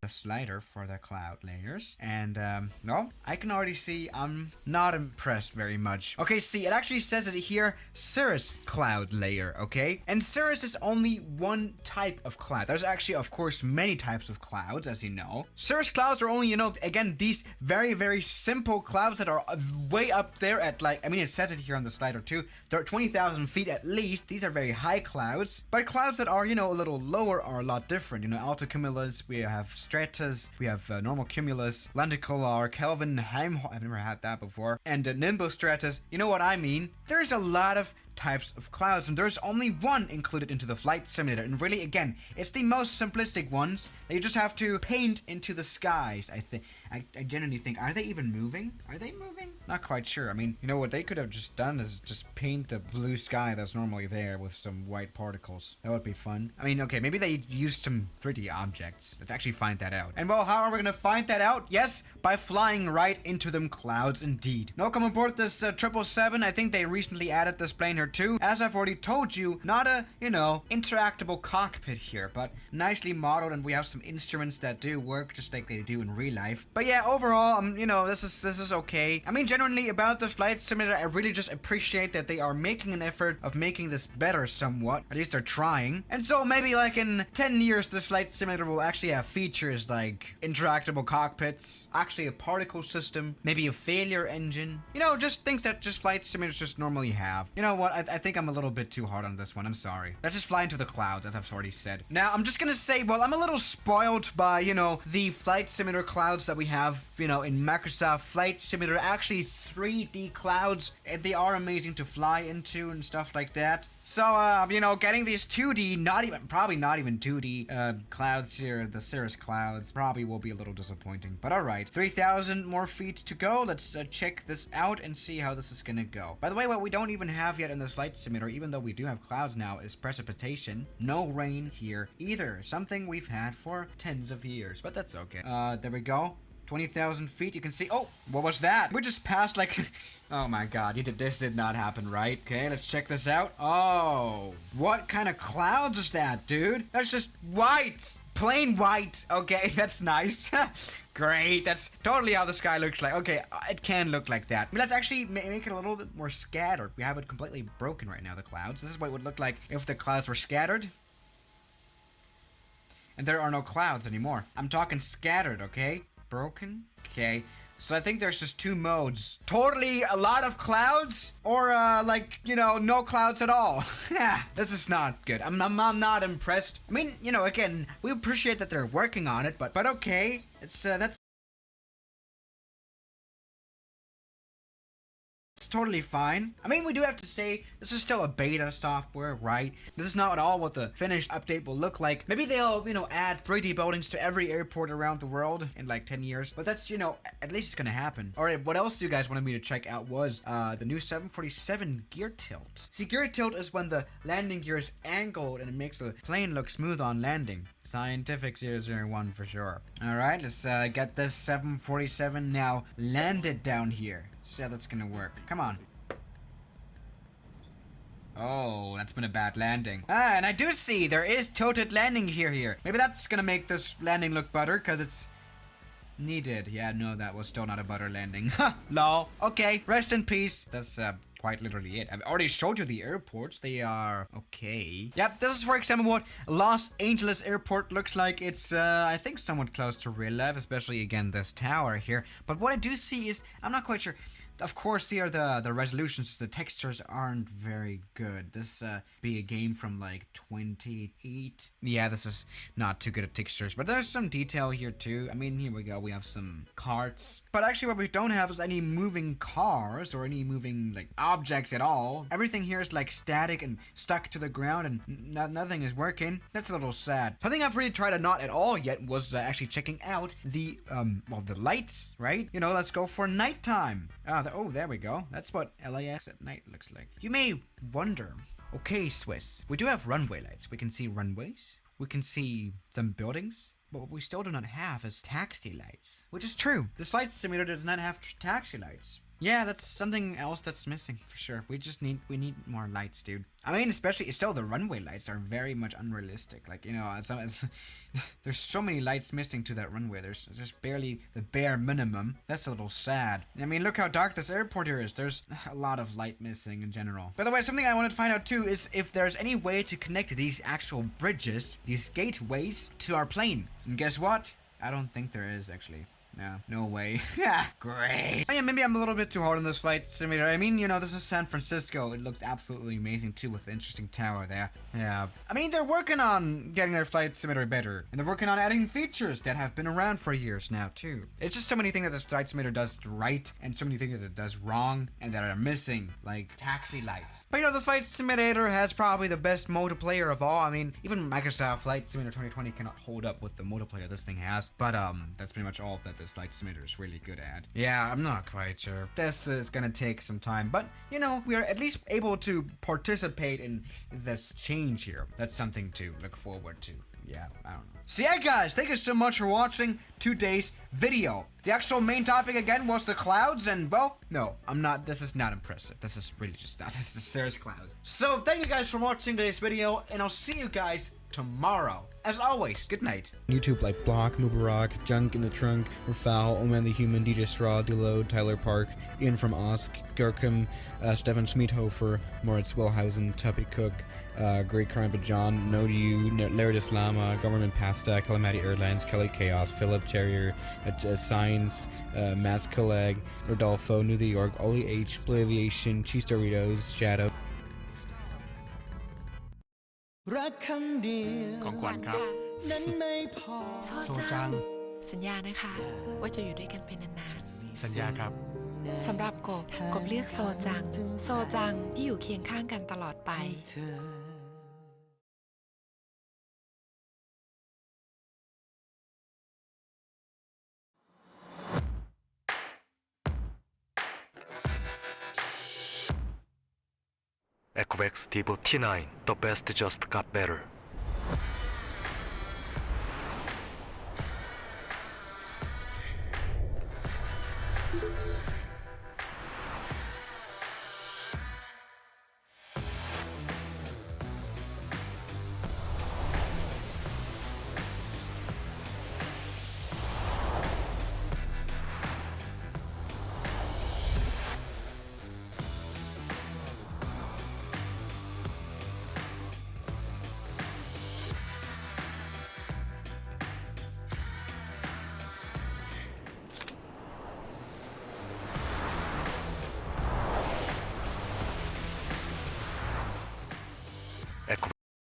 the slider for the cloud layers. And, well, I can already see I'm not impressed very much. Okay, see, it actually says it here, cirrus cloud layer, okay? And cirrus is only one type of cloud. There's actually, of course, many types of clouds, as you know. Cirrus clouds are only, again, these very, very simple clouds that are way up there at, like, I mean, it says it here on the slider too. They're 20,000 feet at least. These are very high clouds. But clouds that are, a little lower are a lot different. Altocumulus, we have stratus, we have normal cumulus, lenticular, Kelvin-Heim, I've never had that before, and nimbostratus. You know what I mean? There's a lot of types of clouds, and there's only one included into the flight simulator. And really, again, it's the most simplistic ones that you just have to paint into the skies. I genuinely think, are they even moving? Are they moving? Not quite sure. I mean, what they could have just done is just paint the blue sky that's normally there with some white particles. That would be fun. I mean, okay, maybe they used some 3D objects. Let's actually find that out. And well, how are we gonna find that out? Yes, by flying right into them clouds indeed. Now, come aboard this 777. I think they recently added this plane here too. As I've already told you, not a, interactable cockpit here, but nicely modeled, and we have some instruments that do work just like they do in real life. But yeah, overall, this is okay. I mean, genuinely about this flight simulator, I really just appreciate that they are making an effort of making this better somewhat. At least they're trying. And so maybe like in 10 years, this flight simulator will actually have features like interactable cockpits, actually a particle system, maybe a failure engine. Just things that just flight simulators just normally have. You know what? I think I'm a little bit too hard on this one. I'm sorry. Let's just fly into the clouds, as I've already said. Now, I'm just gonna say, well, I'm a little spoiled by, the flight simulator clouds that we have, in Microsoft Flight Simulator. Actually, 3D clouds, and they are amazing to fly into and stuff like that. So, getting these 2D, probably not even 2D, clouds here, the cirrus clouds, probably will be a little disappointing. But alright, 3,000 more feet to go. Let's check this out and see how this is gonna go. By the way, what we don't even have yet in this flight simulator, even though we do have clouds now, is precipitation. No rain here either. Something we've had for tens of years, but that's okay. There we go. 20,000 feet, you can see. Oh, what was that? We just passed like... Oh my god, this did not happen, right? Okay, let's check this out. Oh, what kind of clouds is that, dude? That's just white. Plain white. Okay, that's nice. Great, that's totally how the sky looks like. Okay, it can look like that. But let's actually make it a little bit more scattered. We have it completely broken right now, the clouds. This is what it would look like if the clouds were scattered. And there are no clouds anymore. I'm talking scattered, okay? Broken? Okay. So I think there's just two modes. Totally a lot of clouds, or no clouds at all. Yeah, this is not good. I'm not impressed. I mean, again, we appreciate that they're working on it, but okay. That's totally fine. I mean, we do have to say this is still a beta software, right? This is not at all what the finished update will look like. Maybe they'll, add 3D buildings to every airport around the world in like 10 years. But that's, at least it's gonna happen. Alright, what else you guys wanted me to check out was the new 747 gear tilt. See, gear tilt is when the landing gear is angled and it makes the plane look smooth on landing. Scientific 001 for sure. Alright, let's get this 747 now landed down here. See how that's gonna work. Come on. Oh, that's been a bad landing. And I do see there is tilted landing here. Maybe that's gonna make this landing look better, because it's needed. Yeah, no, that was still not a butter landing. Ha! Lol. Okay, rest in peace. That's quite literally it. I've already showed you the airports. They are okay. Yep, this is for example what Los Angeles airport looks like. It's I think somewhat close to real life, especially again this tower here. But what I do see is, I'm not quite sure. Of course, here the resolutions, the textures aren't very good. This be a game from like 28. Yeah, this is not too good at textures, but there's some detail here too. I mean, here we go. We have some carts. But actually what we don't have is any moving cars or any moving like objects at all. Everything here is like static and stuck to the ground, and nothing is working. That's a little sad. Something I've really tried not at all yet was actually checking out the the lights, right? Let's go for nighttime. Oh, there we go. That's what LAX at night looks like. You may wonder, okay, Swiss, we do have runway lights. We can see runways. We can see some buildings. But what we still do not have is taxi lights. Which is true. This flight simulator does not have taxi lights. Yeah, that's something else that's missing for sure. We need more lights, dude. I mean, especially still the runway lights are very much unrealistic. Like, you know, there's so many lights missing to that runway. There's just barely the bare minimum. That's a little sad. I mean, look how dark this airport here is. There's a lot of light missing in general. By the way, something I wanted to find out too is if there's any way to connect these actual bridges, these gateways, to our plane. And guess what? I don't think there is actually. No way. Great. Oh yeah, maybe I'm a little bit too hard on this flight simulator. I mean, you know, this is San Francisco. It looks absolutely amazing too with the interesting tower there. Yeah. I mean, they're working on getting their flight simulator better. And they're working on adding features that have been around for years now too. It's just so many things that this flight simulator does right and so many things that it does wrong and that are missing, like taxi lights. But you know, this flight simulator has probably the best multiplayer of all. I mean, even Microsoft Flight Simulator 2020 cannot hold up with the multiplayer this thing has. But that's pretty much all that this flight simulator is really good at. Yeah, I'm not quite sure. This is gonna take some time, but you know, we are at least able to participate in this change here. That's something to look forward to. Yeah, I don't know. So yeah, guys, thank you so much for watching today's video. The actual main topic again was the clouds, and well, no, this is not impressive. This is really just not. This is serious clouds. So thank you guys for watching today's video, and I'll see you guys tomorrow. As always, good night. YouTube like Block, Mubarak, Junk in the Trunk, Rafal, Oman the Human, DJ Straw, Deload, Tyler Park, Ian from Osk, Gurkham, Stefan Smeethofer, Moritz Wellhausen, Tuppy Cook, Great Crime but John, No to You, Laird Lama, Government Pasta, Calamity Airlines, Kelly Chaos, Philip Cherrier, Science, Mass Colleg, Rodolfo, New York, Ollie H, Blue Aviation, Cheese Doritos, Shadow. ของขวัญครับโซจัง สัญญานะคะว่าจะอยู่ด้วยกันเป็นนาน สัญญาครับ ๆสำหรับกบเลือกโซจังที่อยู่เคียงข้างกันตลอดไป Equex Devo T9, the best just got better.